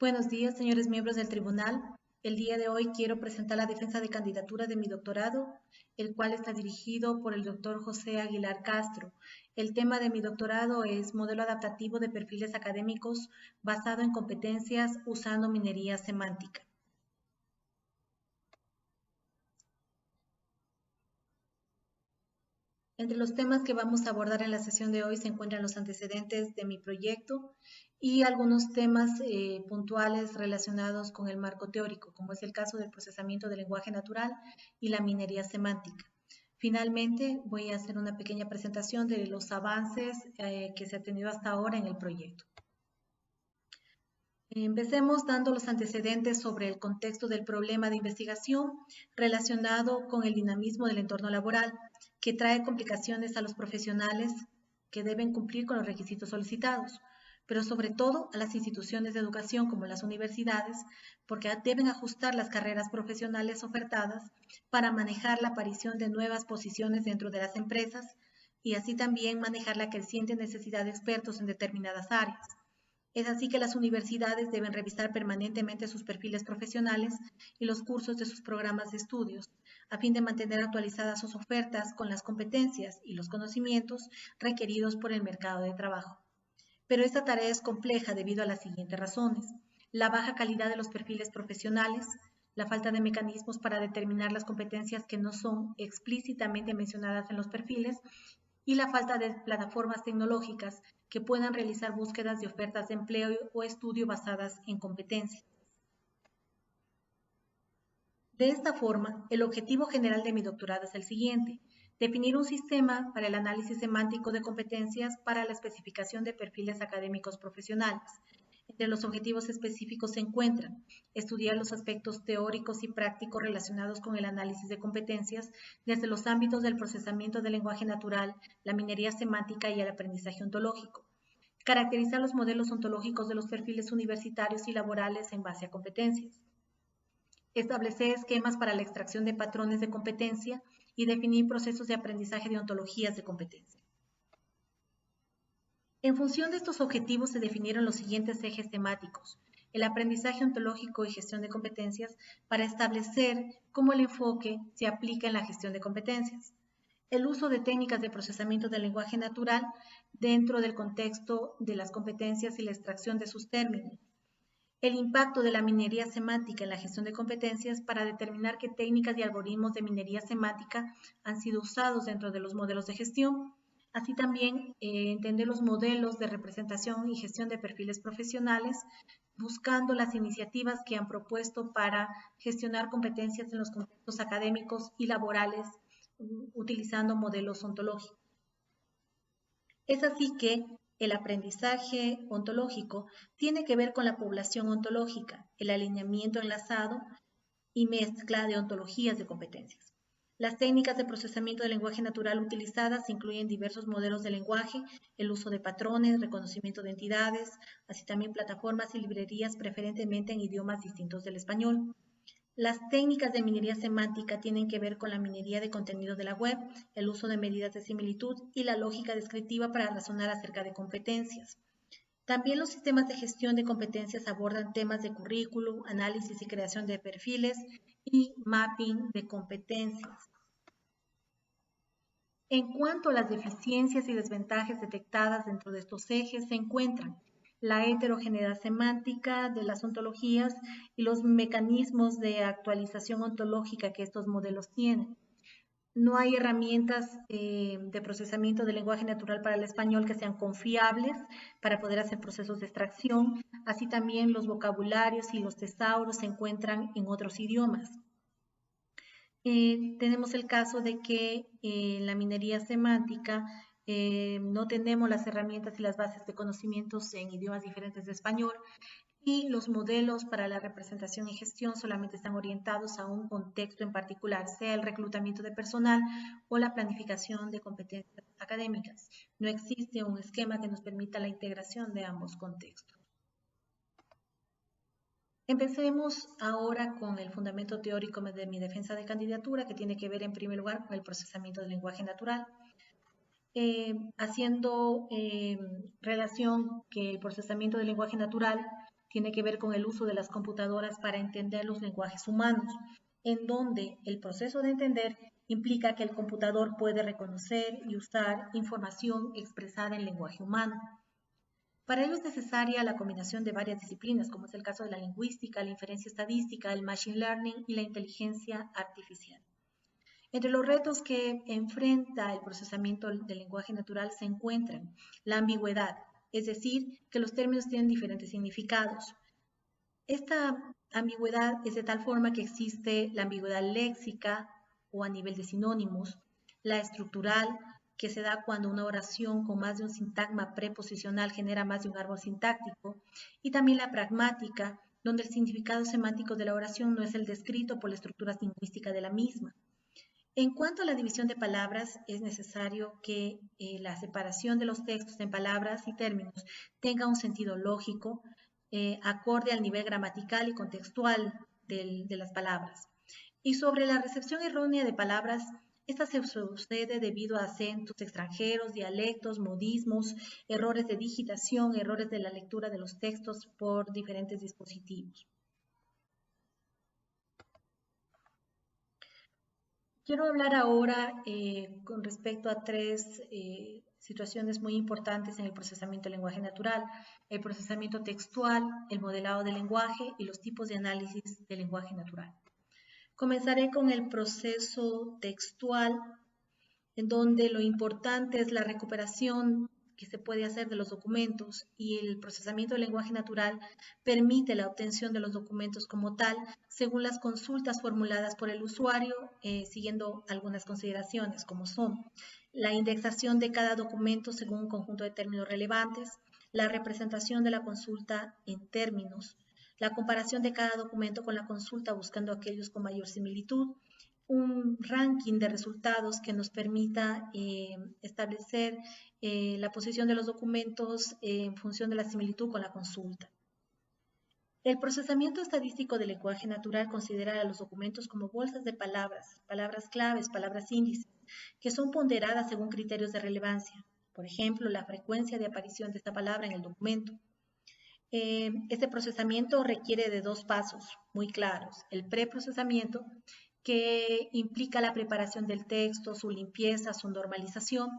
Buenos días, señores miembros del tribunal. El día de hoy quiero presentar la defensa de candidatura de mi doctorado, el cual está dirigido por el doctor José Aguilar Castro. El tema de mi doctorado es modelo adaptativo de perfiles académicos basado en competencias usando minería semántica. Entre los temas que vamos a abordar en la sesión de hoy se encuentran los antecedentes de mi proyecto y algunos temas puntuales relacionados con el marco teórico, como es el caso del procesamiento del lenguaje natural y la minería semántica. Finalmente, voy a hacer una pequeña presentación de los avances que se ha tenido hasta ahora en el proyecto. Empecemos dando los antecedentes sobre el contexto del problema de investigación relacionado con el dinamismo del entorno laboral, que trae complicaciones a los profesionales que deben cumplir con los requisitos solicitados, pero sobre todo a las instituciones de educación como las universidades, porque deben ajustar las carreras profesionales ofertadas para manejar la aparición de nuevas posiciones dentro de las empresas y así también manejar la creciente necesidad de expertos en determinadas áreas. Es así que las universidades deben revisar permanentemente sus perfiles profesionales y los cursos de sus programas de estudios, a fin de mantener actualizadas sus ofertas con las competencias y los conocimientos requeridos por el mercado de trabajo. Pero esta tarea es compleja debido a las siguientes razones: la baja calidad de los perfiles profesionales, la falta de mecanismos para determinar las competencias que no son explícitamente mencionadas en los perfiles y la falta de plataformas tecnológicas que puedan realizar búsquedas de ofertas de empleo o estudio basadas en competencias. De esta forma, el objetivo general de mi doctorado es el siguiente: definir un sistema para el análisis semántico de competencias para la especificación de perfiles académicos profesionales. Entre los objetivos específicos se encuentran estudiar los aspectos teóricos y prácticos relacionados con el análisis de competencias desde los ámbitos del procesamiento del lenguaje natural, la minería semántica y el aprendizaje ontológico. Caracterizar los modelos ontológicos de los perfiles universitarios y laborales en base a competencias. Establecer esquemas para la extracción de patrones de competencia y definir procesos de aprendizaje de ontologías de competencia. En función de estos objetivos se definieron los siguientes ejes temáticos: el aprendizaje ontológico y gestión de competencias, para establecer cómo el enfoque se aplica en la gestión de competencias; el uso de técnicas de procesamiento del lenguaje natural dentro del contexto de las competencias y la extracción de sus términos; el impacto de la minería semántica en la gestión de competencias para determinar qué técnicas y algoritmos de minería semántica han sido usados dentro de los modelos de gestión; así también entender los modelos de representación y gestión de perfiles profesionales, buscando las iniciativas que han propuesto para gestionar competencias en los contextos académicos y laborales utilizando modelos ontológicos. Es así que el aprendizaje ontológico tiene que ver con la población ontológica, el alineamiento enlazado y mezcla de ontologías de competencias. Las técnicas de procesamiento del lenguaje natural utilizadas incluyen diversos modelos de lenguaje, el uso de patrones, reconocimiento de entidades, así también plataformas y librerías preferentemente en idiomas distintos del español. Las técnicas de minería semántica tienen que ver con la minería de contenido de la web, el uso de medidas de similitud y la lógica descriptiva para razonar acerca de competencias. También los sistemas de gestión de competencias abordan temas de currículum, análisis y creación de perfiles y mapping de competencias. En cuanto a las deficiencias y desventajas detectadas dentro de estos ejes, se encuentran la heterogeneidad semántica de las ontologías y los mecanismos de actualización ontológica que estos modelos tienen. No hay herramientas de procesamiento del lenguaje natural para el español que sean confiables para poder hacer procesos de extracción. Así también los vocabularios y los tesauros se encuentran en otros idiomas. Tenemos el caso de que en la minería semántica no tenemos las herramientas y las bases de conocimientos en idiomas diferentes de español, y los modelos para la representación y gestión solamente están orientados a un contexto en particular, sea el reclutamiento de personal o la planificación de competencias académicas. No existe un esquema que nos permita la integración de ambos contextos. Empecemos ahora con el fundamento teórico de mi defensa de candidatura, que tiene que ver en primer lugar con el procesamiento del lenguaje natural. Haciendo relación que el procesamiento del lenguaje natural tiene que ver con el uso de las computadoras para entender los lenguajes humanos, en donde el proceso de entender implica que el computador puede reconocer y usar información expresada en lenguaje humano. Para ello es necesaria la combinación de varias disciplinas, como es el caso de la lingüística, la inferencia estadística, el machine learning y la inteligencia artificial. Entre los retos que enfrenta el procesamiento del lenguaje natural se encuentran la ambigüedad, es decir, que los términos tienen diferentes significados. Esta ambigüedad es de tal forma que existe la ambigüedad léxica o a nivel de sinónimos, la estructural, que se da cuando una oración con más de un sintagma preposicional genera más de un árbol sintáctico, y también la pragmática, donde el significado semántico de la oración no es el descrito por la estructura lingüística de la misma. En cuanto a la división de palabras, es necesario que la separación de los textos en palabras y términos tenga un sentido lógico, acorde al nivel gramatical y contextual de las palabras. Y sobre la recepción errónea de palabras, esta se sucede debido a acentos extranjeros, dialectos, modismos, errores de digitación, errores de la lectura de los textos por diferentes dispositivos. Quiero hablar ahora con respecto a tres situaciones muy importantes en el procesamiento del lenguaje natural: el procesamiento textual, el modelado del lenguaje y los tipos de análisis del lenguaje natural. Comenzaré con el proceso textual, en donde lo importante es la recuperación que se puede hacer de los documentos, y el procesamiento del lenguaje natural permite la obtención de los documentos como tal, según las consultas formuladas por el usuario, siguiendo algunas consideraciones, como son la indexación de cada documento según un conjunto de términos relevantes, la representación de la consulta en términos, la comparación de cada documento con la consulta buscando aquellos con mayor similitud, un ranking de resultados que nos permita establecer la posición de los documentos en función de la similitud con la consulta. El procesamiento estadístico del lenguaje natural considera a los documentos como bolsas de palabras, palabras claves, palabras índices, que son ponderadas según criterios de relevancia. Por ejemplo, la frecuencia de aparición de esta palabra en el documento. Este procesamiento requiere de dos pasos muy claros: el preprocesamiento, que implica la preparación del texto, su limpieza, su normalización,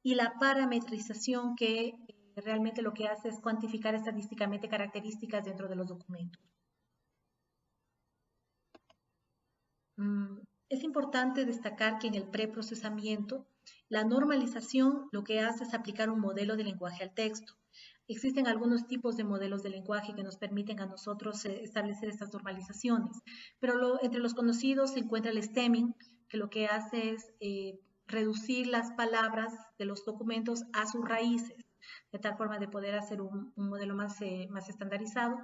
y la parametrización, que realmente lo que hace es cuantificar estadísticamente características dentro de los documentos. Es importante destacar que en el preprocesamiento, la normalización lo que hace es aplicar un modelo de lenguaje al texto. Existen algunos tipos de modelos de lenguaje que nos permiten a nosotros establecer estas normalizaciones, pero entre los conocidos se encuentra el stemming, que lo que hace es reducir las palabras de los documentos a sus raíces, de tal forma de poder hacer un modelo más estandarizado.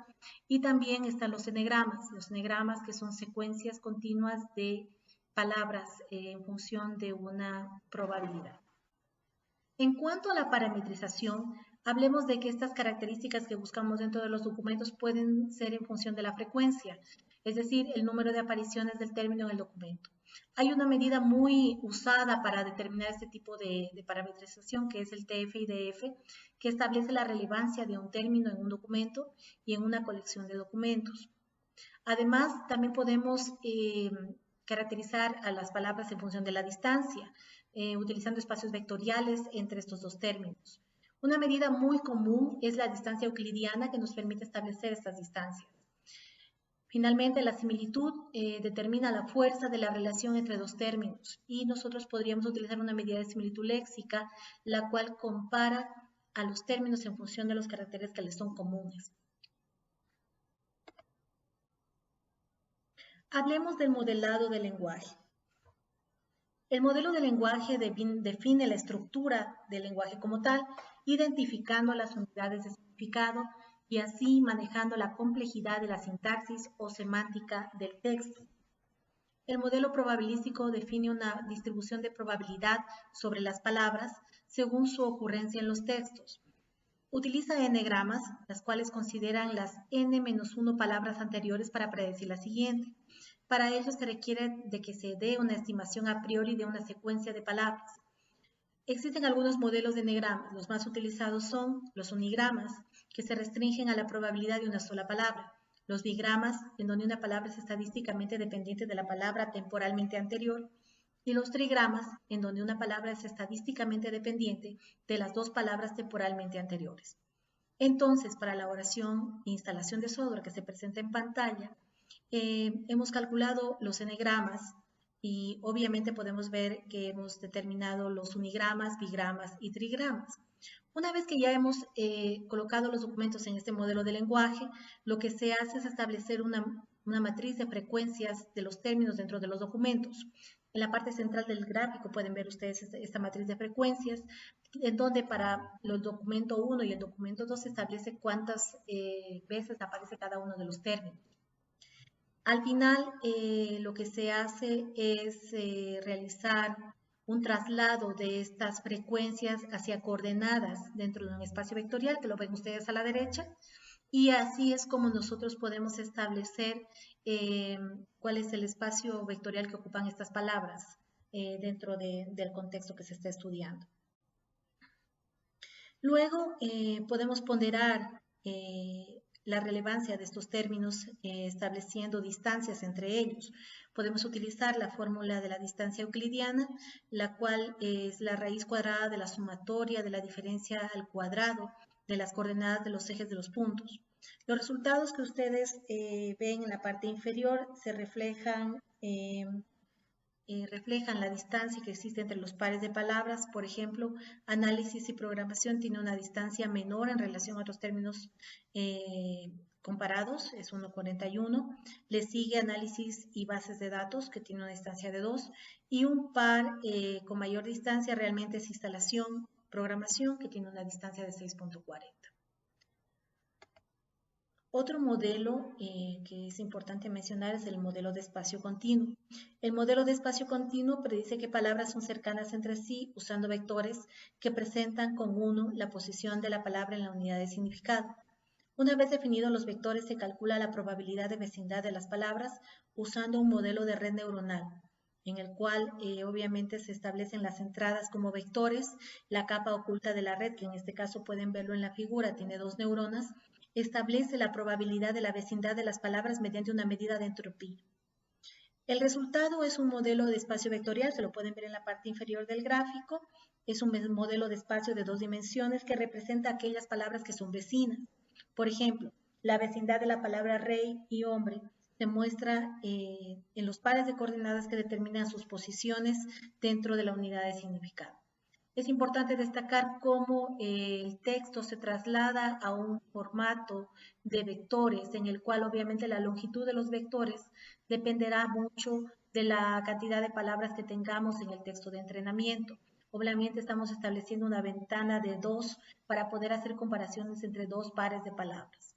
Y también están los enegramas que son secuencias continuas de palabras en función de una probabilidad. En cuanto a la parametrización, hablemos de que estas características que buscamos dentro de los documentos pueden ser en función de la frecuencia, es decir, el número de apariciones del término en el documento. Hay una medida muy usada para determinar este tipo de parametrización, que es el TF-IDF, que establece la relevancia de un término en un documento y en una colección de documentos. Además, también podemos caracterizar a las palabras en función de la distancia, utilizando espacios vectoriales entre estos dos términos. Una medida muy común es la distancia euclidiana, que nos permite establecer estas distancias. Finalmente, la similitud determina la fuerza de la relación entre dos términos, y nosotros podríamos utilizar una medida de similitud léxica, la cual compara a los términos en función de los caracteres que les son comunes. Hablemos del modelado del lenguaje. El modelo del lenguaje define la estructura del lenguaje como tal, identificando las unidades de significado y así manejando la complejidad de la sintaxis o semántica del texto. El modelo probabilístico define una distribución de probabilidad sobre las palabras según su ocurrencia en los textos. Utiliza enegramas, las cuales consideran las n-1 palabras anteriores para predecir la siguiente. Para ello se requiere de que se dé una estimación a priori de una secuencia de palabras. Existen algunos modelos de enegramas. Los más utilizados son los unigramas, que se restringen a la probabilidad de una sola palabra. Los bigramas, en donde una palabra es estadísticamente dependiente de la palabra temporalmente anterior. Y los trigramas, en donde una palabra es estadísticamente dependiente de las dos palabras temporalmente anteriores. Entonces, para la oración e instalación de software que se presenta en pantalla, hemos calculado los enegramas y obviamente podemos ver que hemos determinado los unigramas, bigramas y trigramas. Una vez que ya hemos colocado los documentos en este modelo de lenguaje, lo que se hace es establecer una matriz de frecuencias de los términos dentro de los documentos. En la parte central del gráfico pueden ver ustedes esta matriz de frecuencias, en donde para el documento 1 y el documento 2 se establece cuántas veces aparece cada uno de los términos. Al final, lo que se hace es realizar un traslado de estas frecuencias hacia coordenadas dentro de un espacio vectorial, que lo ven ustedes a la derecha, y así es como nosotros podemos establecer cuál es el espacio vectorial que ocupan estas palabras dentro del contexto que se está estudiando. Luego podemos ponderar la relevancia de estos términos estableciendo distancias entre ellos. Podemos utilizar la fórmula de la distancia euclidiana, la cual es la raíz cuadrada de la sumatoria de la diferencia al cuadrado de las coordenadas de los ejes de los puntos. Los resultados que ustedes ven en la parte inferior se reflejan la distancia que existe entre los pares de palabras. Por ejemplo, análisis y programación tiene una distancia menor en relación a otros términos comparados, es 1,41. Le sigue análisis y bases de datos, que tiene una distancia de 2. Y un par con mayor distancia realmente es instalación, programación, que tiene una distancia de 6,40. Otro modelo que es importante mencionar es el modelo de espacio continuo. El modelo de espacio continuo predice qué palabras son cercanas entre sí usando vectores que presentan con 1 la posición de la palabra en la unidad de significado. Una vez definidos los vectores, se calcula la probabilidad de vecindad de las palabras usando un modelo de red neuronal, en el cual obviamente se establecen las entradas como vectores, la capa oculta de la red, que en este caso pueden verlo en la figura, tiene 2 neuronas, establece la probabilidad de la vecindad de las palabras mediante una medida de entropía. El resultado es un modelo de espacio vectorial, se lo pueden ver en la parte inferior del gráfico. Es un modelo de espacio de 2 dimensiones que representa aquellas palabras que son vecinas. Por ejemplo, la vecindad de la palabra rey y hombre se muestra en los pares de coordenadas que determinan sus posiciones dentro de la unidad de significado. Es importante destacar cómo el texto se traslada a un formato de vectores, en el cual obviamente la longitud de los vectores dependerá mucho de la cantidad de palabras que tengamos en el texto de entrenamiento. Obviamente estamos estableciendo una ventana de 2 para poder hacer comparaciones entre 2 pares de palabras.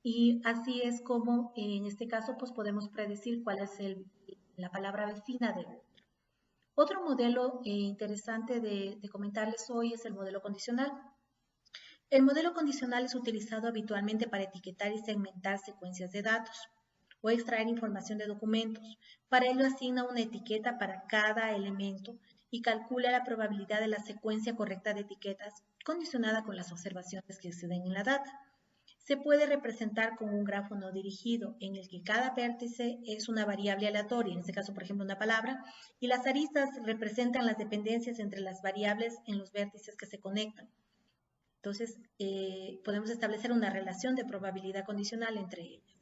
Y así es como en este caso pues podemos predecir cuál es la palabra vecina de otro. Otro modelo interesante de comentarles hoy es el modelo condicional. El modelo condicional es utilizado habitualmente para etiquetar y segmentar secuencias de datos o extraer información de documentos. Para ello asigna una etiqueta para cada elemento y calcula la probabilidad de la secuencia correcta de etiquetas condicionada con las observaciones que se den en la data. Se puede representar con un grafo no dirigido en el que cada vértice es una variable aleatoria, en este caso, por ejemplo, una palabra, y las aristas representan las dependencias entre las variables en los vértices que se conectan. Entonces, podemos establecer una relación de probabilidad condicional entre ellas.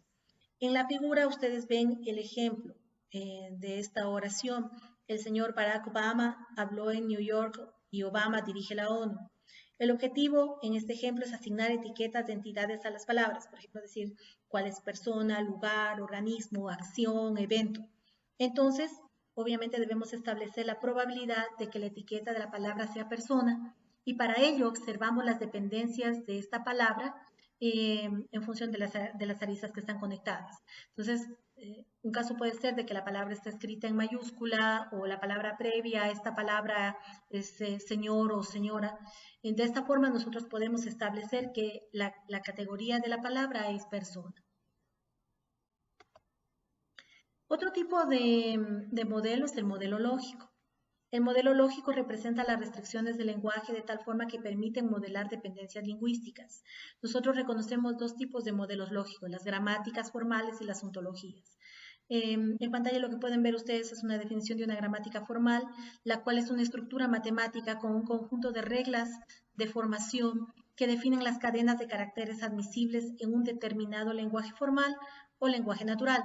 En la figura ustedes ven el ejemplo de esta oración. El señor Barack Obama habló en New York y Obama dirige la ONU. El objetivo en este ejemplo es asignar etiquetas de entidades a las palabras, por ejemplo, decir cuál es persona, lugar, organismo, acción, evento. Entonces, obviamente debemos establecer la probabilidad de que la etiqueta de la palabra sea persona y para ello observamos las dependencias de esta palabra en función de las aristas que están conectadas. Entonces, un caso puede ser de que la palabra está escrita en mayúscula o la palabra previa a esta palabra es señor o señora. De esta forma nosotros podemos establecer que la categoría de la palabra es persona. Otro tipo de modelo es el modelo lógico. El modelo lógico representa las restricciones del lenguaje de tal forma que permiten modelar dependencias lingüísticas. Nosotros reconocemos dos tipos de modelos lógicos, las gramáticas formales y las ontologías. En pantalla lo que pueden ver ustedes es una definición de una gramática formal, la cual es una estructura matemática con un conjunto de reglas de formación que definen las cadenas de caracteres admisibles en un determinado lenguaje formal o lenguaje natural.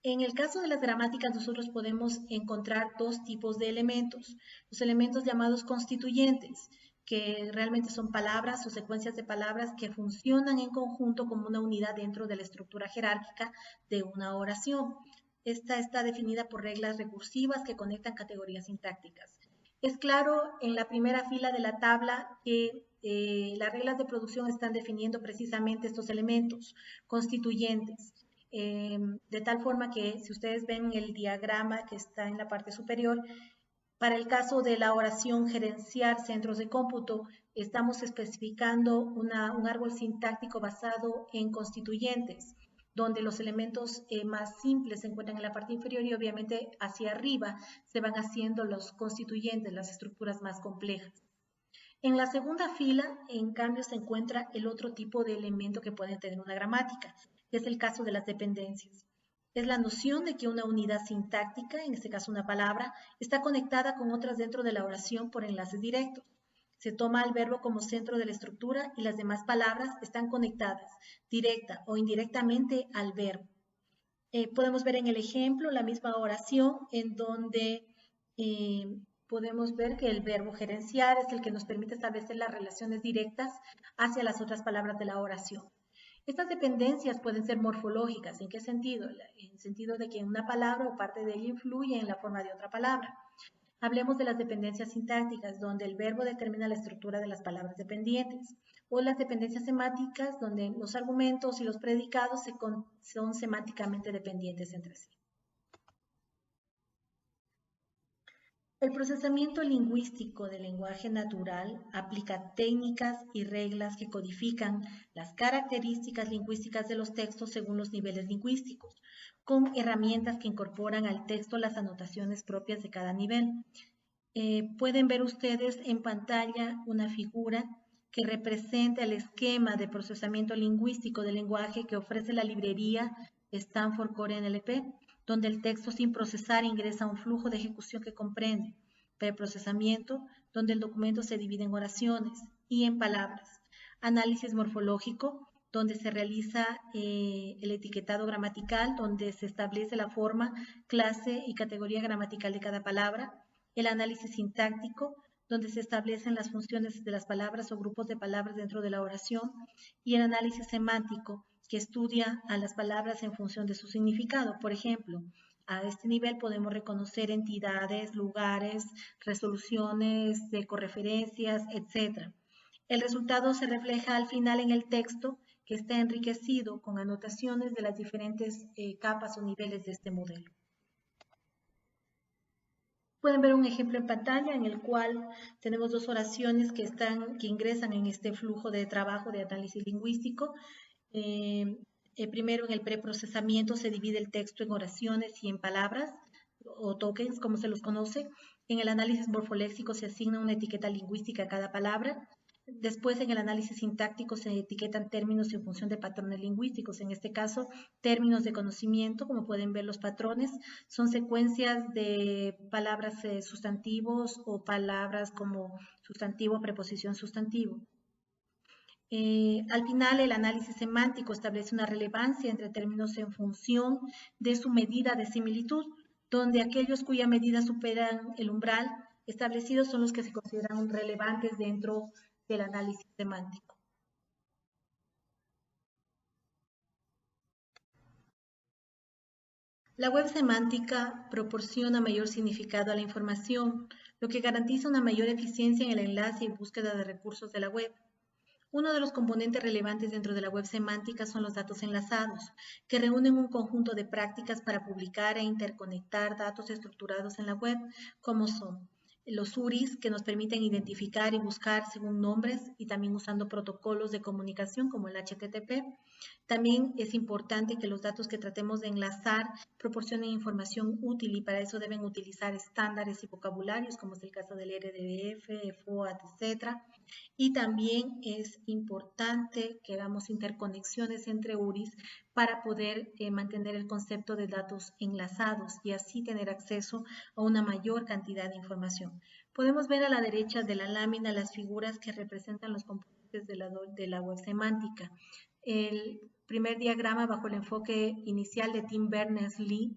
En el caso de las gramáticas, nosotros podemos encontrar dos tipos de elementos. Los elementos llamados constituyentes, que realmente son palabras o secuencias de palabras que funcionan en conjunto como una unidad dentro de la estructura jerárquica de una oración. Esta está definida por reglas recursivas que conectan categorías sintácticas. Es claro en la primera fila de la tabla que las reglas de producción están definiendo precisamente estos elementos constituyentes. De tal forma que si ustedes ven el diagrama que está en la parte superior, para el caso de la oración gerenciar centros de cómputo, estamos especificando un árbol sintáctico basado en constituyentes, donde los elementos más simples se encuentran en la parte inferior y obviamente hacia arriba se van haciendo los constituyentes, las estructuras más complejas. En la segunda fila, en cambio, se encuentra el otro tipo de elemento que puede tener una gramática, que es el caso de las dependencias. Es la noción de que una unidad sintáctica, en este caso una palabra, está conectada con otras dentro de la oración por enlaces directos. Se toma al verbo como centro de la estructura y las demás palabras están conectadas directa o indirectamente al verbo. Podemos ver en el ejemplo la misma oración en donde podemos ver que el verbo gerenciar es el que nos permite establecer las relaciones directas hacia las otras palabras de la oración. Estas dependencias pueden ser morfológicas. ¿En qué sentido? En el sentido de que una palabra o parte de ella influye en la forma de otra palabra. Hablemos de las dependencias sintácticas, donde el verbo determina la estructura de las palabras dependientes, o las dependencias semánticas, donde los argumentos y los predicados son semánticamente dependientes entre sí. El procesamiento lingüístico del lenguaje natural aplica técnicas y reglas que codifican las características lingüísticas de los textos según los niveles lingüísticos, con herramientas que incorporan al texto las anotaciones propias de cada nivel. Pueden ver ustedes en pantalla una figura que representa el esquema de procesamiento lingüístico del lenguaje que ofrece la librería Stanford Core NLP, donde el texto sin procesar ingresa a un flujo de ejecución que comprende preprocesamiento, donde el documento se divide en oraciones y en palabras, análisis morfológico, donde se realiza el etiquetado gramatical, donde se establece la forma, clase y categoría gramatical de cada palabra, el análisis sintáctico, donde se establecen las funciones de las palabras o grupos de palabras dentro de la oración, y el análisis semántico, que estudia a las palabras en función de su significado. Por ejemplo, a este nivel podemos reconocer entidades, lugares, resoluciones de correferencias, etc. El resultado se refleja al final en el texto, que está enriquecido con anotaciones de las diferentes capas o niveles de este modelo. Pueden ver un ejemplo en pantalla en el cual tenemos dos oraciones que ingresan en este flujo de trabajo de análisis lingüístico. Primero, en el preprocesamiento se divide el texto en oraciones y en palabras o tokens, como se los conoce. En el análisis morfoléxico se asigna una etiqueta lingüística a cada palabra. Después, en el análisis sintáctico se etiquetan términos en función de patrones lingüísticos. En este caso, términos de conocimiento, como pueden ver los patrones, son secuencias de palabras sustantivos o palabras como sustantivo, preposición, sustantivo. Al final, el análisis semántico establece una relevancia entre términos en función de su medida de similitud, donde aquellos cuya medida superan el umbral establecido son los que se consideran relevantes dentro del análisis semántico. La web semántica proporciona mayor significado a la información, lo que garantiza una mayor eficiencia en el enlace y búsqueda de recursos de la web. Uno de los componentes relevantes dentro de la web semántica son los datos enlazados, que reúnen un conjunto de prácticas para publicar e interconectar datos estructurados en la web, como son los URIs que nos permiten identificar y buscar según nombres y también usando protocolos de comunicación como el HTTP. También es importante que los datos que tratemos de enlazar proporcionen información útil y para eso deben utilizar estándares y vocabularios como es el caso del RDBF, FOAT, etc. Y también es importante que hagamos interconexiones entre URIs para poder mantener el concepto de datos enlazados y así tener acceso a una mayor cantidad de información. Podemos ver a la derecha de la lámina las figuras que representan los componentes de la web semántica. El primer diagrama bajo el enfoque inicial de Tim Berners-Lee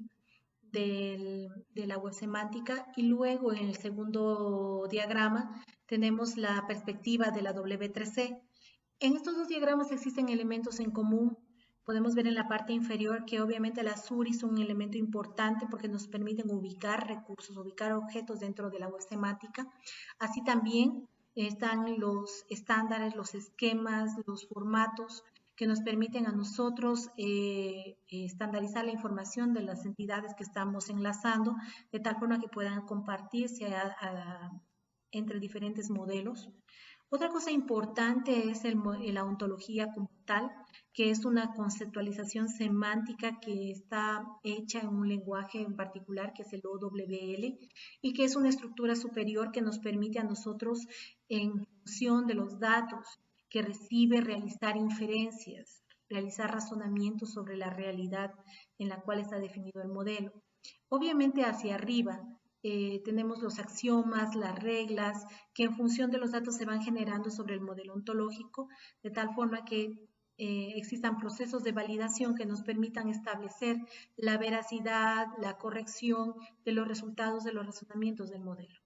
de la web semántica y luego en el segundo diagrama tenemos la perspectiva de la W3C. En estos dos diagramas existen elementos en común. Podemos ver en la parte inferior que obviamente las URIs son un elemento importante porque nos permiten ubicar recursos, ubicar objetos dentro de la web semántica. Así también están los estándares, los esquemas, los formatos que nos permiten a nosotros estandarizar la información de las entidades que estamos enlazando, de tal forma que puedan compartirse entre diferentes modelos. Otra cosa importante es la ontología como tal, que es una conceptualización semántica que está hecha en un lenguaje en particular, que es el OWL, y que es una estructura superior que nos permite a nosotros, en función de los datos que recibe, realizar inferencias, realizar razonamientos sobre la realidad en la cual está definido el modelo. Obviamente hacia arriba tenemos los axiomas, las reglas, que en función de los datos se van generando sobre el modelo ontológico, de tal forma que existan procesos de validación que nos permitan establecer la veracidad, la corrección de los resultados de los razonamientos del modelo.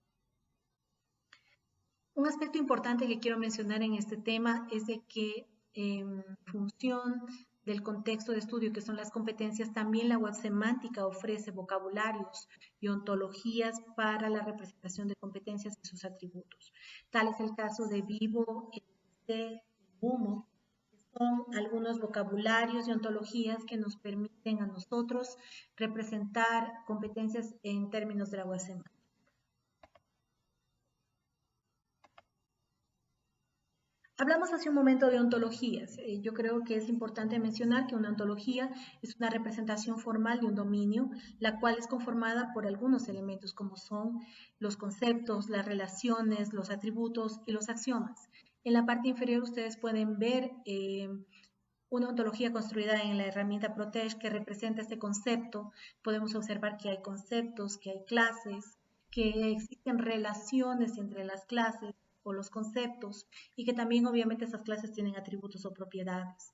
Un aspecto importante que quiero mencionar en este tema es de que en función del contexto de estudio, que son las competencias, también la web semántica ofrece vocabularios y ontologías para la representación de competencias y sus atributos. Tal es el caso de Vivo, Humo, que son algunos vocabularios y ontologías que nos permiten a nosotros representar competencias en términos de la web semántica. Hablamos hace un momento de ontologías. Yo creo que es importante mencionar que una ontología es una representación formal de un dominio, la cual es conformada por algunos elementos como son los conceptos, las relaciones, los atributos y los axiomas. En la parte inferior ustedes pueden ver una ontología construida en la herramienta Protege que representa este concepto. Podemos observar que hay conceptos, que hay clases, que existen relaciones entre las clases o los conceptos y que también obviamente esas clases tienen atributos o propiedades.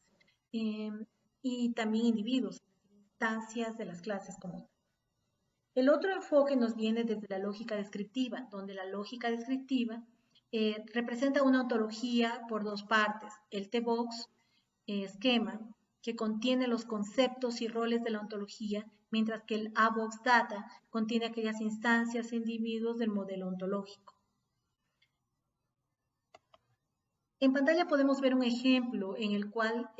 Y también individuos, instancias de las clases como tal. El otro enfoque nos viene desde la lógica descriptiva, donde la lógica descriptiva representa una ontología por dos partes, el T-Box esquema que contiene los conceptos y roles de la ontología, mientras que el A-Box Data contiene aquellas instancias e individuos del modelo ontológico. En pantalla podemos ver un ejemplo en el cual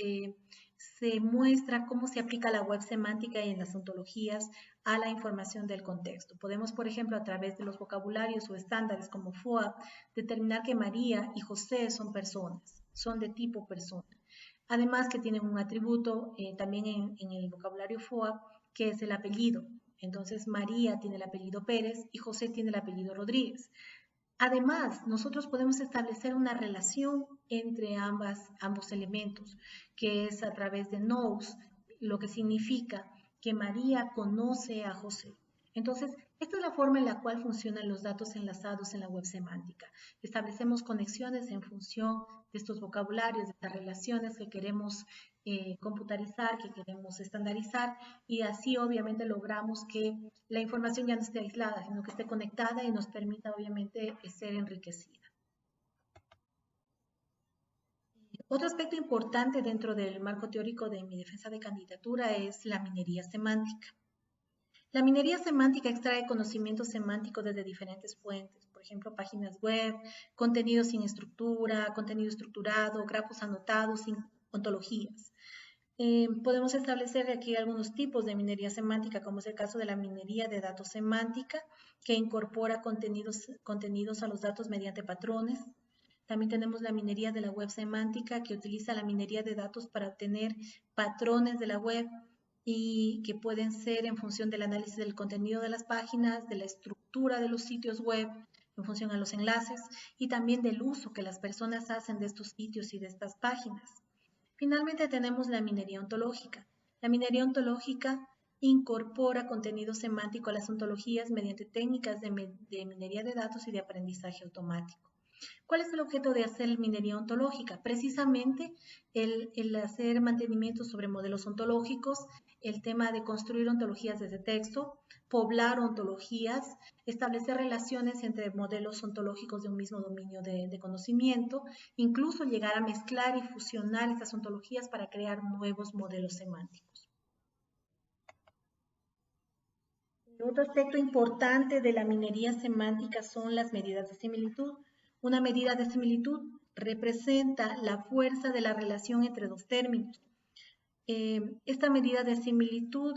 se muestra cómo se aplica la web semántica y en las ontologías a la información del contexto. Podemos, por ejemplo, a través de los vocabularios o estándares como FOAP, determinar que María y José son personas, son de tipo persona. Además que tienen un atributo también en el vocabulario FOAP, que es el apellido. Entonces, María tiene el apellido Pérez y José tiene el apellido Rodríguez. Además, nosotros podemos establecer una relación entre ambos elementos, que es a través de knows, lo que significa que María conoce a José. Entonces, esta es la forma en la cual funcionan los datos enlazados en la web semántica. Establecemos conexiones en función de estos vocabularios, de estas relaciones que queremos computarizar, que queremos estandarizar, y así obviamente logramos que la información ya no esté aislada, sino que esté conectada y nos permita obviamente ser enriquecida. Otro aspecto importante dentro del marco teórico de mi defensa de candidatura es la minería semántica. La minería semántica extrae conocimiento semántico desde diferentes fuentes, por ejemplo, páginas web, contenido sin estructura, contenido estructurado, grafos anotados, ontologías. Podemos establecer aquí algunos tipos de minería semántica, como es el caso de la minería de datos semántica, que incorpora contenidos a los datos mediante patrones. También tenemos la minería de la web semántica, que utiliza la minería de datos para obtener patrones de la web y que pueden ser en función del análisis del contenido de las páginas, de la estructura de los sitios web, en función a los enlaces y también del uso que las personas hacen de estos sitios y de estas páginas. Finalmente tenemos la minería ontológica. La minería ontológica incorpora contenido semántico a las ontologías mediante técnicas de minería de datos y de aprendizaje automático. ¿Cuál es el objeto de hacer minería ontológica? Precisamente el hacer mantenimiento sobre modelos ontológicos, el tema de construir ontologías desde texto, poblar ontologías, establecer relaciones entre modelos ontológicos de un mismo dominio de conocimiento, incluso llegar a mezclar y fusionar estas ontologías para crear nuevos modelos semánticos. Otro aspecto importante de la minería semántica son las medidas de similitud. Una medida de similitud representa la fuerza de la relación entre dos términos. Esta medida de similitud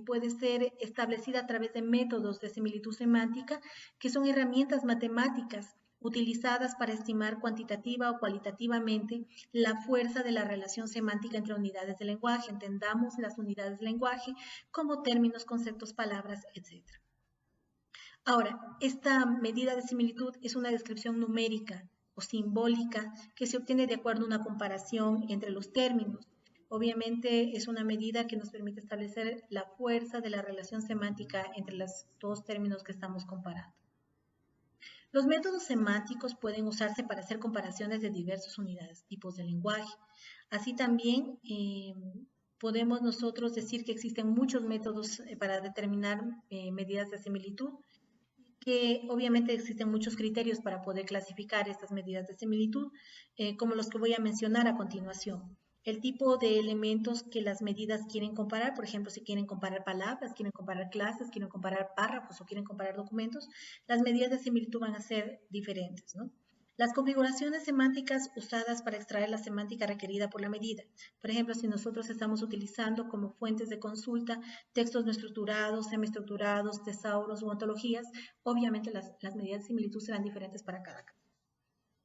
puede ser establecida a través de métodos de similitud semántica, que son herramientas matemáticas utilizadas para estimar cuantitativa o cualitativamente la fuerza de la relación semántica entre unidades de lenguaje. Entendamos las unidades de lenguaje como términos, conceptos, palabras, etc. Ahora, esta medida de similitud es una descripción numérica o simbólica que se obtiene de acuerdo a una comparación entre los términos. Obviamente es una medida que nos permite establecer la fuerza de la relación semántica entre los dos términos que estamos comparando. Los métodos semánticos pueden usarse para hacer comparaciones de diversas unidades, tipos de lenguaje. Así también podemos nosotros decir que existen muchos métodos para determinar medidas de similitud, que obviamente existen muchos criterios para poder clasificar estas medidas de similitud, como los que voy a mencionar a continuación. El tipo de elementos que las medidas quieren comparar, por ejemplo, si quieren comparar palabras, quieren comparar clases, quieren comparar párrafos o quieren comparar documentos, las medidas de similitud van a ser diferentes, ¿no? Las configuraciones semánticas usadas para extraer la semántica requerida por la medida. Por ejemplo, si nosotros estamos utilizando como fuentes de consulta textos no estructurados, semiestructurados, tesauros u ontologías, obviamente las medidas de similitud serán diferentes para cada caso.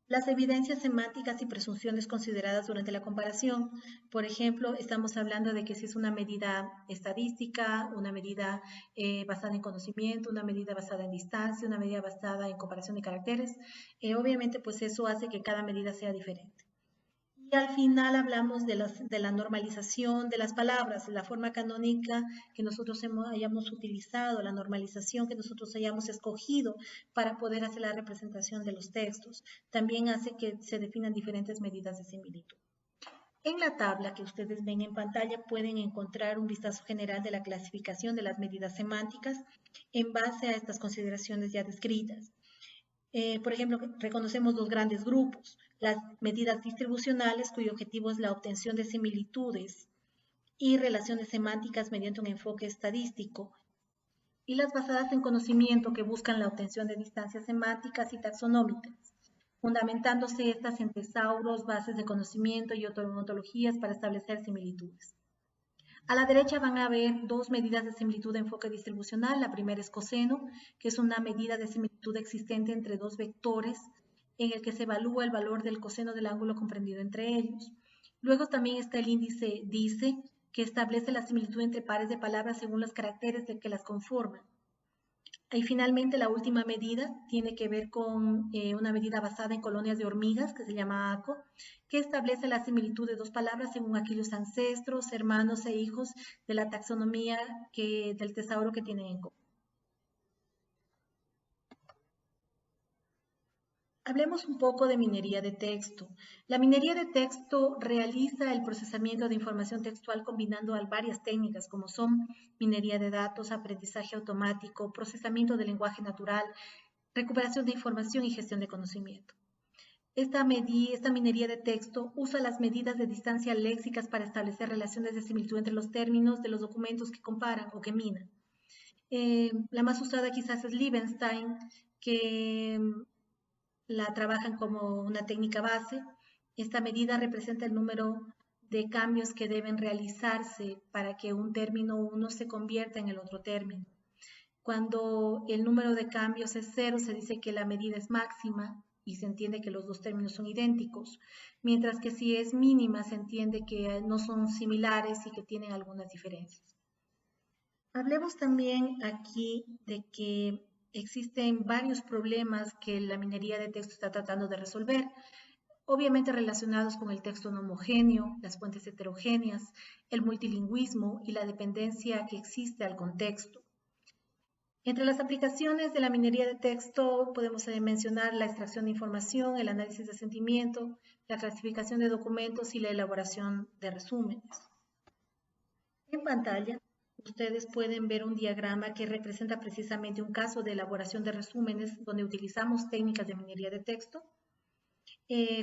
Las evidencias semánticas y presunciones consideradas durante la comparación. Por ejemplo, estamos hablando de que si es una medida estadística, una medida basada en conocimiento, una medida basada en distancia, una medida basada en comparación de caracteres, obviamente pues eso hace que cada medida sea diferente. Y al final hablamos de la normalización de las palabras, la forma canónica que nosotros hayamos utilizado, la normalización que nosotros hayamos escogido para poder hacer la representación de los textos. También hace que se definan diferentes medidas de similitud. En la tabla que ustedes ven en pantalla pueden encontrar un vistazo general de la clasificación de las medidas semánticas en base a estas consideraciones ya descritas. Por ejemplo, reconocemos dos grandes grupos, las medidas distribucionales, cuyo objetivo es la obtención de similitudes y relaciones semánticas mediante un enfoque estadístico, y las basadas en conocimiento, que buscan la obtención de distancias semánticas y taxonómicas, fundamentándose estas en tesauros, bases de conocimiento y ontologías para establecer similitudes. A la derecha van a ver dos medidas de similitud de enfoque distribucional. La primera es coseno, que es una medida de similitud existente entre dos vectores en el que se evalúa el valor del coseno del ángulo comprendido entre ellos. Luego también está el índice dice, que establece la similitud entre pares de palabras según los caracteres de que las conforman. Y finalmente la última medida tiene que ver con una medida basada en colonias de hormigas que se llama ACO, que establece la similitud de dos palabras según aquellos ancestros, hermanos e hijos de la taxonomía del tesauro que tienen en común. Hablemos un poco de minería de texto. La minería de texto realiza el procesamiento de información textual combinando varias técnicas como son minería de datos, aprendizaje automático, procesamiento del lenguaje natural, recuperación de información y gestión de conocimiento. Esta minería de texto usa las medidas de distancia léxicas para establecer relaciones de similitud entre los términos de los documentos que comparan o que minan. La más usada quizás es Liebenstein, que la trabajan como una técnica base. Esta medida representa el número de cambios que deben realizarse para que un término 1 se convierta en el otro término. Cuando el número de cambios es 0, se dice que la medida es máxima y se entiende que los dos términos son idénticos, mientras que si es mínima se entiende que no son similares y que tienen algunas diferencias. Hablemos también aquí de que existen varios problemas que la minería de texto está tratando de resolver, obviamente relacionados con el texto no homogéneo, las fuentes heterogéneas, el multilingüismo y la dependencia que existe al contexto. Entre las aplicaciones de la minería de texto podemos mencionar la extracción de información, el análisis de sentimiento, la clasificación de documentos y la elaboración de resúmenes. En pantalla, ustedes pueden ver un diagrama que representa precisamente un caso de elaboración de resúmenes donde utilizamos técnicas de minería de texto.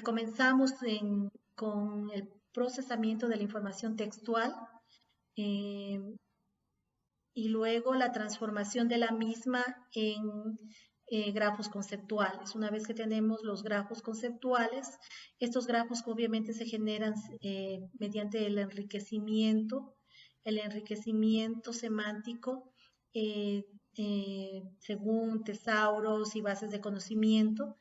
Comenzamos con el procesamiento de la información textual y luego la transformación de la misma en grafos conceptuales. Una vez que tenemos los grafos conceptuales, estos grafos obviamente se generan mediante el enriquecimiento semántico según tesauros y bases de conocimiento.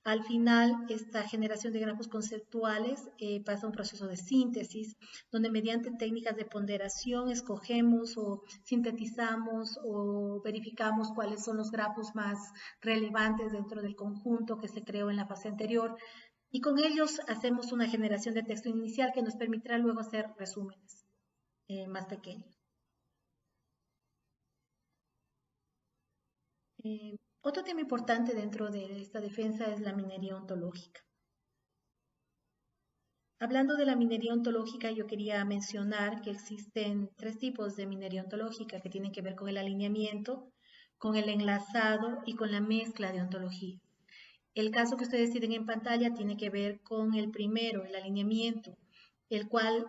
Al final, esta generación de grafos conceptuales pasa a un proceso de síntesis, donde mediante técnicas de ponderación escogemos o sintetizamos o verificamos cuáles son los grafos más relevantes dentro del conjunto que se creó en la fase anterior, y con ellos hacemos una generación de texto inicial que nos permitirá luego hacer resúmenes más pequeños. Otro tema importante dentro de esta defensa es la minería ontológica. Hablando de la minería ontológica, yo quería mencionar que existen 3 tipos de minería ontológica que tienen que ver con el alineamiento, con el enlazado y con la mezcla de ontología. El caso que ustedes tienen en pantalla tiene que ver con el primero, el alineamiento, el cual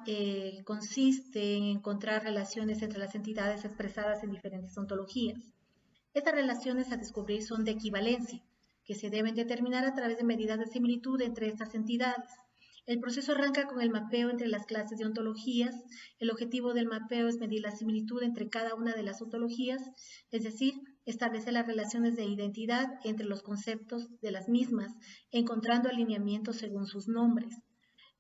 consiste en encontrar relaciones entre las entidades expresadas en diferentes ontologías. Estas relaciones a descubrir son de equivalencia, que se deben determinar a través de medidas de similitud entre estas entidades. El proceso arranca con el mapeo entre las clases de ontologías. El objetivo del mapeo es medir la similitud entre cada una de las ontologías, es decir, establecer las relaciones de identidad entre los conceptos de las mismas, encontrando alineamientos según sus nombres.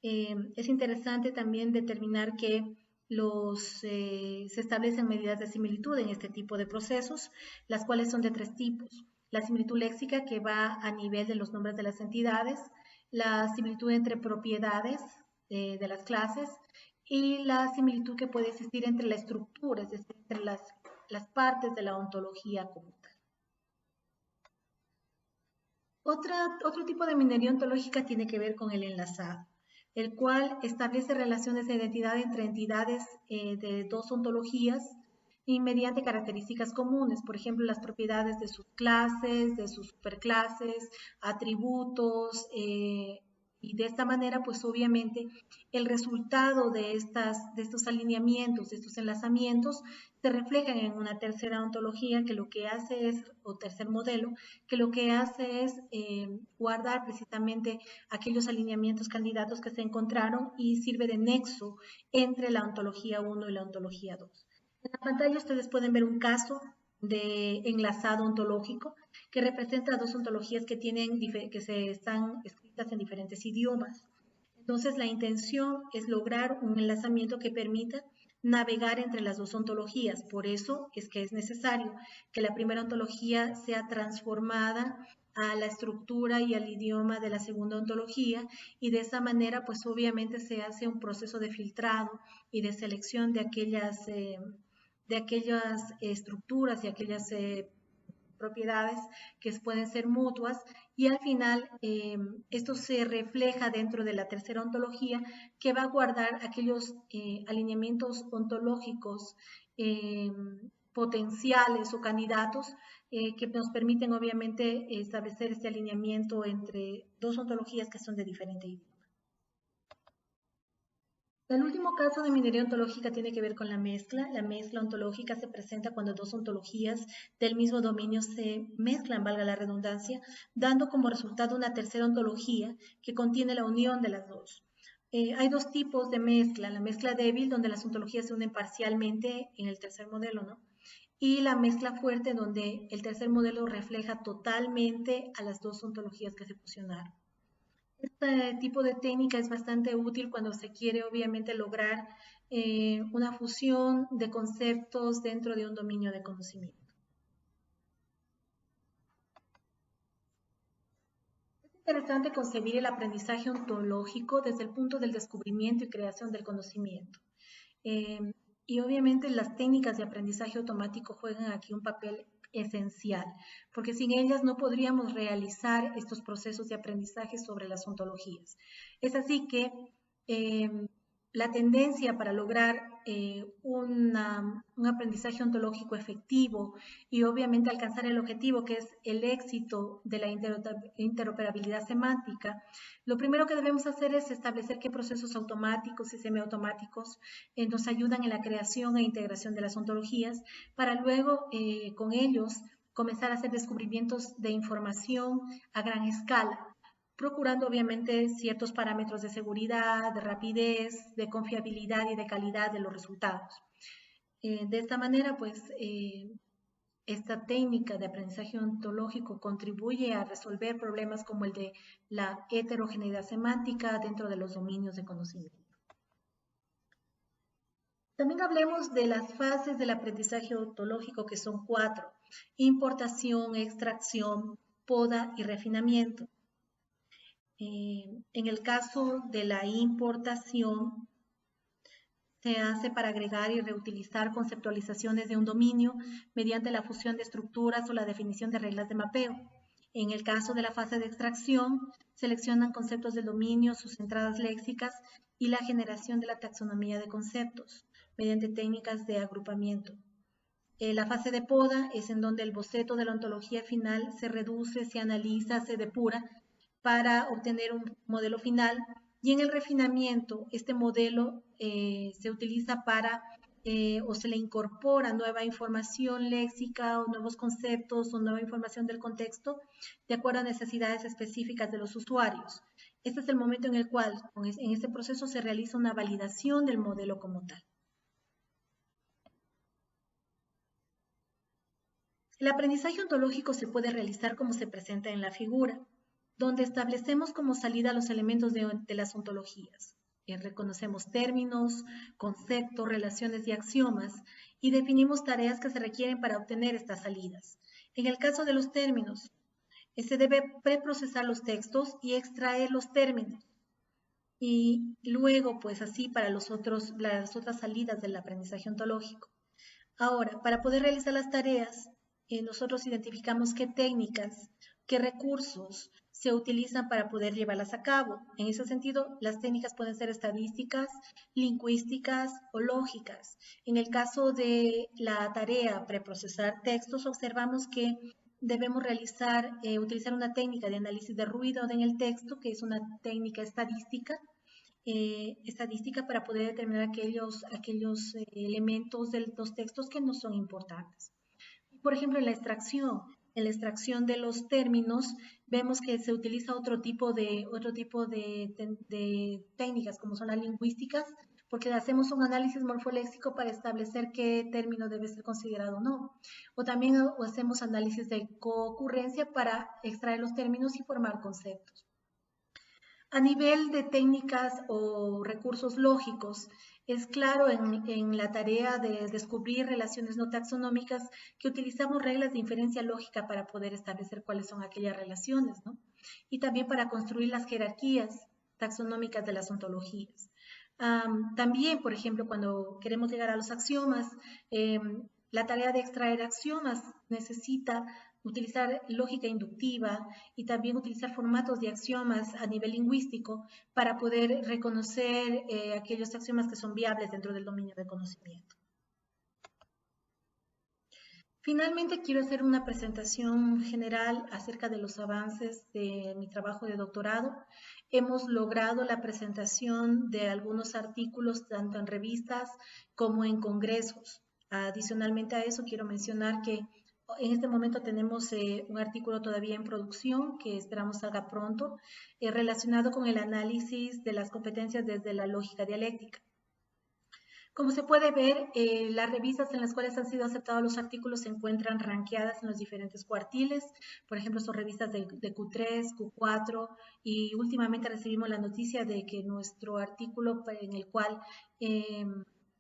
Es interesante también determinar que se establecen medidas de similitud en este tipo de procesos, las cuales son de 3 tipos. La similitud léxica, que va a nivel de los nombres de las entidades, la similitud entre propiedades de las clases y la similitud que puede existir entre la estructura, es decir, entre las partes de la ontología como tal. Otro tipo de minería ontológica tiene que ver con el enlazado, el cual establece relaciones de identidad entre entidades de 2 ontologías y mediante características comunes, por ejemplo, las propiedades de sus clases, de sus superclases, atributos, y de esta manera, pues obviamente, el resultado de estos alineamientos, de estos enlazamientos, se reflejan en una tercera ontología que lo que hace es, o tercer modelo, que lo que hace es guardar precisamente aquellos alineamientos candidatos que se encontraron y sirve de nexo entre la ontología 1 y la ontología 2. En la pantalla ustedes pueden ver un caso de enlazado ontológico que representa 2 ontologías que están escritas en diferentes idiomas. Entonces, la intención es lograr un enlazamiento que permita navegar entre las 2 ontologías. Por eso es que es necesario que la primera ontología sea transformada a la estructura y al idioma de la segunda ontología, y de esa manera, pues obviamente se hace un proceso de filtrado y de selección de aquellas estructuras y aquellas propiedades que pueden ser mutuas, y al final esto se refleja dentro de la tercera ontología, que va a guardar aquellos alineamientos ontológicos potenciales o candidatos que nos permiten obviamente establecer este alineamiento entre 2 ontologías que son de diferente idioma. El último caso de minería ontológica tiene que ver con la mezcla. La mezcla ontológica se presenta cuando 2 ontologías del mismo dominio se mezclan, valga la redundancia, dando como resultado una tercera ontología que contiene la unión de las 2. Hay dos tipos de mezcla, la mezcla débil, donde las ontologías se unen parcialmente en el tercer modelo, ¿no? Y la mezcla fuerte, donde el tercer modelo refleja totalmente a las dos ontologías que se fusionaron. Este tipo de técnica es bastante útil cuando se quiere obviamente lograr una fusión de conceptos dentro de un dominio de conocimiento. Es interesante concebir el aprendizaje ontológico desde el punto del descubrimiento y creación del conocimiento. Y obviamente las técnicas de aprendizaje automático juegan aquí un papel esencial, porque sin ellas no podríamos realizar estos procesos de aprendizaje sobre las ontologías. Es así que la tendencia para lograr un aprendizaje ontológico efectivo y obviamente alcanzar el objetivo que es el éxito de la interoperabilidad semántica, lo primero que debemos hacer es establecer qué procesos automáticos y semiautomáticos nos ayudan en la creación e integración de las ontologías para luego con ellos comenzar a hacer descubrimientos de información a gran escala, procurando obviamente ciertos parámetros de seguridad, de rapidez, de confiabilidad y de calidad de los resultados. De esta manera, pues, esta técnica de aprendizaje ontológico contribuye a resolver problemas como el de la heterogeneidad semántica dentro de los dominios de conocimiento. También hablemos de las fases del aprendizaje ontológico, que son 4: importación, extracción, poda y refinamiento. En el caso de la importación, se hace para agregar y reutilizar conceptualizaciones de un dominio mediante la fusión de estructuras o la definición de reglas de mapeo. En el caso de la fase de extracción, seleccionan conceptos del dominio, sus entradas léxicas y la generación de la taxonomía de conceptos mediante técnicas de agrupamiento. La fase de poda es en donde el boceto de la ontología final se reduce, se analiza, se depura para obtener un modelo final, y en el refinamiento este modelo se utiliza para o se le incorpora nueva información léxica o nuevos conceptos o nueva información del contexto de acuerdo a necesidades específicas de los usuarios. Este es el momento en el cual en este proceso se realiza una validación del modelo como tal. El aprendizaje ontológico se puede realizar como se presenta en la figura, donde establecemos como salida los elementos de las ontologías. Reconocemos términos, conceptos, relaciones y axiomas y definimos tareas que se requieren para obtener estas salidas. En el caso de los términos, se debe preprocesar los textos y extraer los términos. Y luego, pues así para las otras salidas del aprendizaje ontológico. Ahora, para poder realizar las tareas, nosotros identificamos qué técnicas, qué recursos se utilizan para poder llevarlas a cabo. En ese sentido, las técnicas pueden ser estadísticas, lingüísticas o lógicas. En el caso de la tarea preprocesar textos, observamos que debemos utilizar una técnica de análisis de ruido en el texto, que es una técnica estadística, para poder determinar aquellos elementos de los textos que no son importantes. Por ejemplo, en la extracción de los términos, vemos que se utiliza otro tipo de técnicas, como son las lingüísticas, porque hacemos un análisis morfoléxico para establecer qué término debe ser considerado o no. O también hacemos análisis de concurrencia para extraer los términos y formar conceptos. A nivel de técnicas o recursos lógicos, es claro en la tarea de descubrir relaciones no taxonómicas que utilizamos reglas de inferencia lógica para poder establecer cuáles son aquellas relaciones, ¿no? Y también para construir las jerarquías taxonómicas de las ontologías. También, por ejemplo, cuando queremos llegar a los axiomas, la tarea de extraer axiomas necesita utilizar lógica inductiva y también utilizar formatos de axiomas a nivel lingüístico para poder reconocer aquellos axiomas que son viables dentro del dominio de conocimiento. Finalmente, quiero hacer una presentación general acerca de los avances de mi trabajo de doctorado. Hemos logrado la presentación de algunos artículos tanto en revistas como en congresos. Adicionalmente a eso, quiero mencionar que En este momento tenemos un artículo todavía en producción que esperamos salga pronto, relacionado con el análisis de las competencias desde la lógica dialéctica. Como se puede ver, las revistas en las cuales han sido aceptados los artículos se encuentran rankeadas en los diferentes cuartiles. Por ejemplo, son revistas de Q3, Q4, y últimamente recibimos la noticia de que nuestro artículo en el cual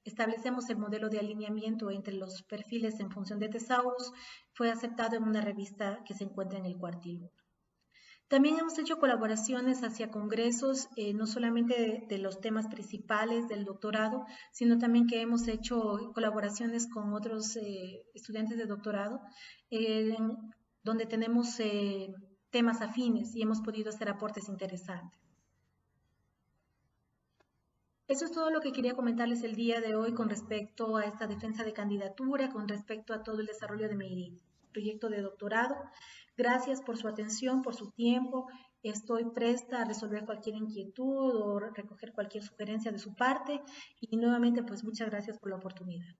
establecemos el modelo de alineamiento entre los perfiles en función de tesaurus fue aceptado en una revista que se encuentra en el cuartil 1. También hemos hecho colaboraciones hacia congresos, no solamente de los temas principales del doctorado, sino también que hemos hecho colaboraciones con otros estudiantes de doctorado, donde tenemos temas afines y hemos podido hacer aportes interesantes. Eso es todo lo que quería comentarles el día de hoy con respecto a esta defensa de candidatura, con respecto a todo el desarrollo de mi proyecto de doctorado. Gracias por su atención, por su tiempo. Estoy presta a resolver cualquier inquietud o recoger cualquier sugerencia de su parte. Y nuevamente, pues muchas gracias por la oportunidad.